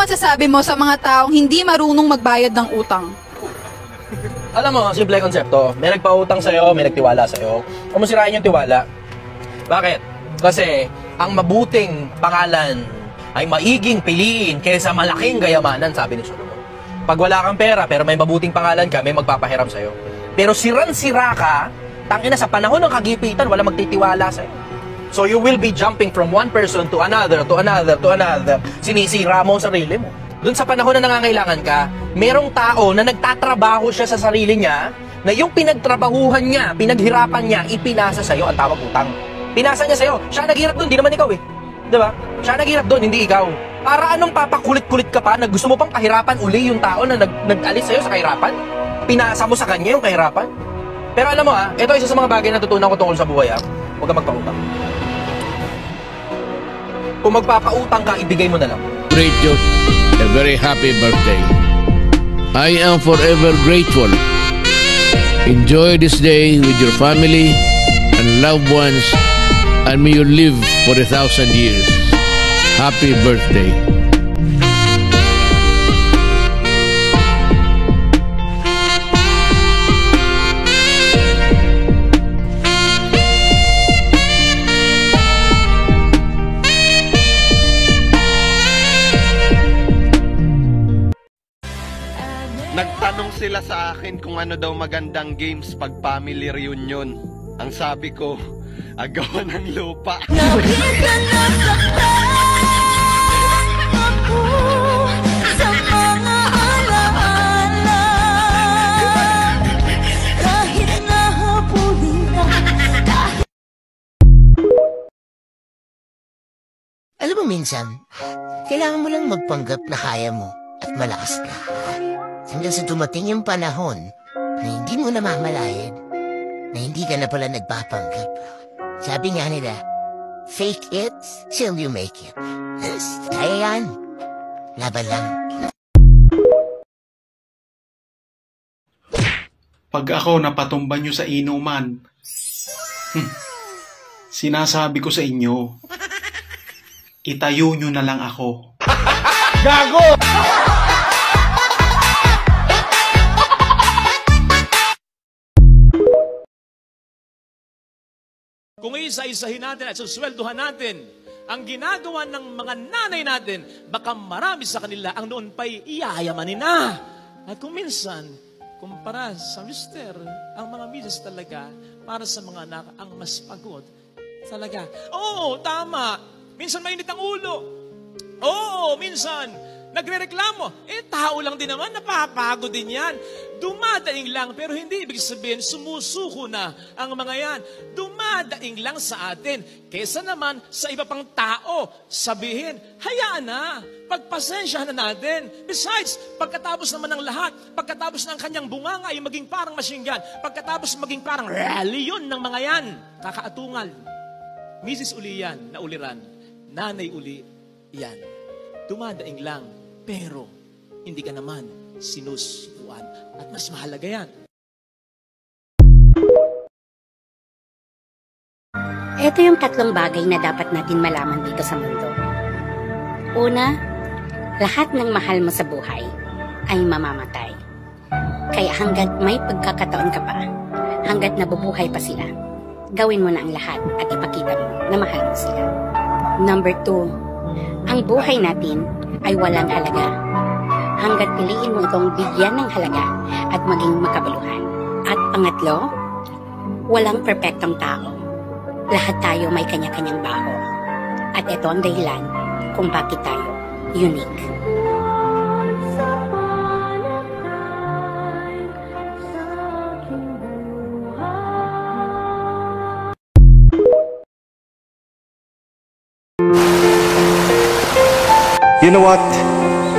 masasabi mo sa mga taong hindi marunong magbayad ng utang? Alam mo, simple konsepto. May nagpautang sa'yo, may nagtiwala sa'yo. Kung masirain yung tiwala. Bakit? Kasi ang mabuting pangalan ay maiging piliin kaysa malaking gayamanan, sabi ni Solomon. Pag wala kang pera, pero may mabuting pangalan ka, may magpapahiram sa'yo. Pero siran-sira ka, tangina sa panahon ng kagipitan, wala magtitiwala sa'yo. So you will be jumping from one person to another, to another, to another. Sinisira mo ang sarili mo. Doon sa panahon na nangangailangan ka, merong tao na nagtatrabaho siya sa sarili niya, na yung pinagtrabahuhan niya, pinaghirapan niya, ipinasa sa'yo, ang tawag utang. Pinasa niya sa'yo. Siya naghirap doon, di naman ikaw eh. Diba? Siya naghirap doon, hindi ikaw. Para anong papakulit-kulit ka pa na gusto mo pang pahirapan uli yung tao na nag-alis sa'yo sa kahirapan? Pinasa mo sa kanya yung kahirapan? Pero alam mo ito isa sa mga bagay na natutunan ko tungkol sa buhay huwag kang magpautang. Kung magpapautang ka, ibigay mo na lang. Great joke. A very happy birthday. I am forever grateful. Enjoy this day with your family and loved ones, and may you live for 1,000 years. Happy birthday. Nagtanong sila sa akin kung ano daw magandang games pag family reunion. Ang sabi ko, agawan ng lupa. Alam mo minsan, kailangan mo lang magpanggap na kaya mo at malakas ka. Hanggang sa dumating yung panahon na hindi mo na mamalayan na hindi ka na pala nagpapanggap. Sabi nga nila, fake it till you make it. Kaya yan. Laban lang. Pag ako napatumba nyo sa inuman, sinasabi ko sa inyo, itayo nyo na lang ako. Gago! Kung isa-isahin natin at susweldohan natin ang ginagawa ng mga nanay natin, baka marami sa kanila ang noon pa'y iyayamanin na. At kung minsan, kumpara sa mister, ang mga misis talaga, para sa mga anak, ang mas pagod talaga. Oo, tama. Minsan mainit ang ulo. Oo, minsan nagre-reklamo. Tao lang din naman, napapagod din yan. Dumadaing lang, pero hindi ibig sabihin, sumusuko na ang mga yan. Dumadaing lang sa atin. Kesa naman sa iba pang tao, sabihin, hayaan na, pagpasensyahan na natin. Besides, pagkatapos naman ng lahat, pagkatapos ng kanyang bunganga ay maging parang machine gun, pagkatapos maging parang leon ng mga yan, kakaatungal. Mrs. uli yan, nauliran. Nanay uli yan. Dumadaing lang, pero hindi ka naman sinusukuan. At mas mahalaga yan. Ito yung tatlong bagay na dapat natin malaman dito sa mundo. Una, lahat ng mahal mo sa buhay ay mamamatay. Kaya hanggat may pagkakataon ka pa, hanggat nabubuhay pa sila, gawin mo na ang lahat at ipakita mo na mahal mo sila. Number 2, ang buhay natin ay walang halaga. Hanggat piliin mo itong bigyan ng halaga at maging makabuluhan. At pangatlo, walang perpektong tao. Lahat tayo may kanya-kanyang baho. At ito ang dahilan kung bakit tayo unique. You know what?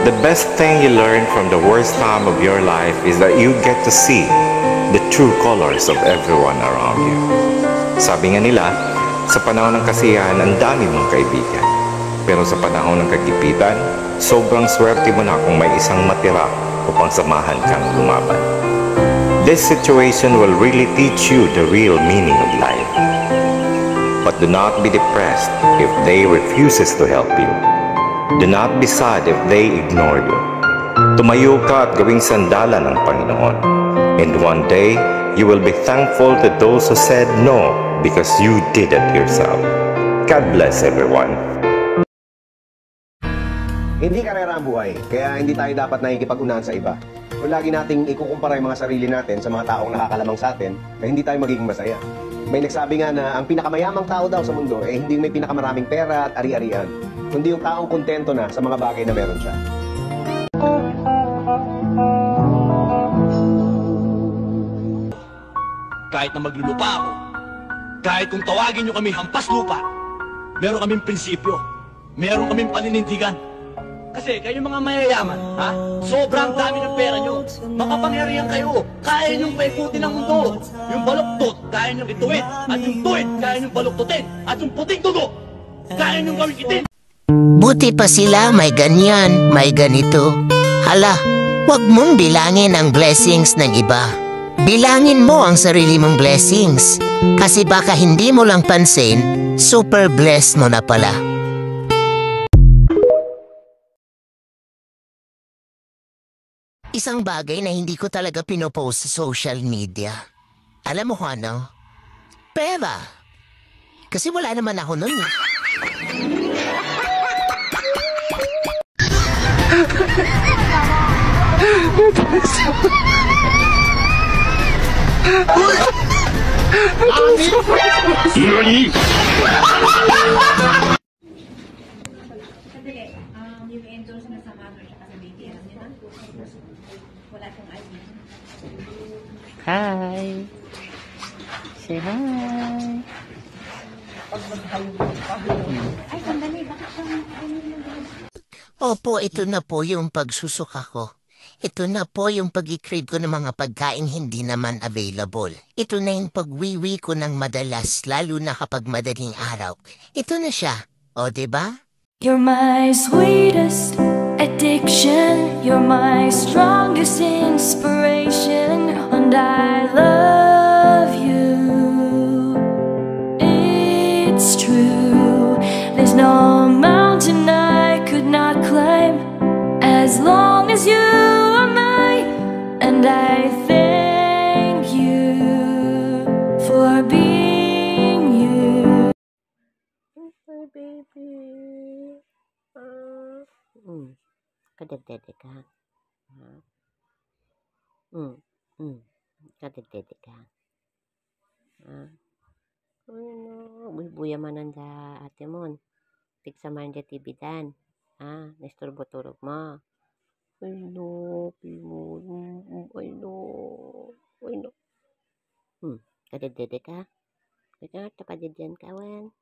The best thing you learn from the worst time of your life is that you get to see the true colors of everyone around you. Sabi nga nila, sa panahon ng kasiyahan, ang dami mong kaibigan. Pero sa panahon ng kagipitan, sobrang swerte mo na kung may isang matira upang samahan kang lumaban. This situation will really teach you the real meaning of life. But do not be depressed if they refuses to help you. Do not be sad if they ignore you. Tumayo ka at gawing sandalan ng Panginoon. And one day, you will be thankful to those who said no because you did it yourself. God bless everyone. Hindi karera ang buhay, kaya hindi tayo dapat nakikipag-unahan sa iba. Kung lagi nating ikukumpara yung mga sarili natin sa mga taong nakakalamang sa atin, ay hindi tayo magiging masaya. May nagsabi nga na ang pinakamayamang tao daw sa mundo ay hindi may pinakamaraming pera at ari-arian, kundi yung taong kontento na sa mga bagay na meron siya. Kahit na maglulupa ako, kahit kung tawagin nyo kami hampas lupa, meron kaming prinsipyo, meron kaming paninindigan. Kasi kayo mga mayayaman, ha? Sobrang dami ng pera nyo. Makapangyarihan kayo. Kaya nyong paikutin ang mundo. Yung baluktot, kaya nyong ituwid. At yung tuwid, kaya nyong baluktutin. At yung puting dugo, kaya nyong gawin itin. Buti pa sila may ganyan, may ganito. Hala, wag mong bilangin ang blessings ng iba. Bilangin mo ang sarili mong blessings. Kasi baka hindi mo lang pansin, super blessed mo na pala. Isang bagay na hindi ko talaga pinopost sa social media. Alam mo kung ano? Pera. Kasi wala naman ako nun eh. Nani? Yung endorse na sa mother siya kasi baby, alam niyo na? Wala siyang ID. Hi! Say hi! Ay, sandali, bakit siya? Opo, ito na po yung pagsusuka ko. Ito na po yung pag-i-crave ko ng mga pagkain hindi naman available. Ito na yung pagwiwi ko ng madalas, lalo na kapag madaling araw. Ito na siya. O, diba? You're my sweetest addiction. You're my strongest inspiration. And I love you. It's true. There's no mountain I could not climb as long as you are mine. And I thank you for being you. Hi, baby. Kadagdede ka. Kadagdede ka. Ay no, buya mananda ate mo. Tiksa man dya tibidan. Naisturbo turog mo. Ay no, pimo. Ay no. Ay no. Kadagdede ka. Kaya tapadid yan kawan.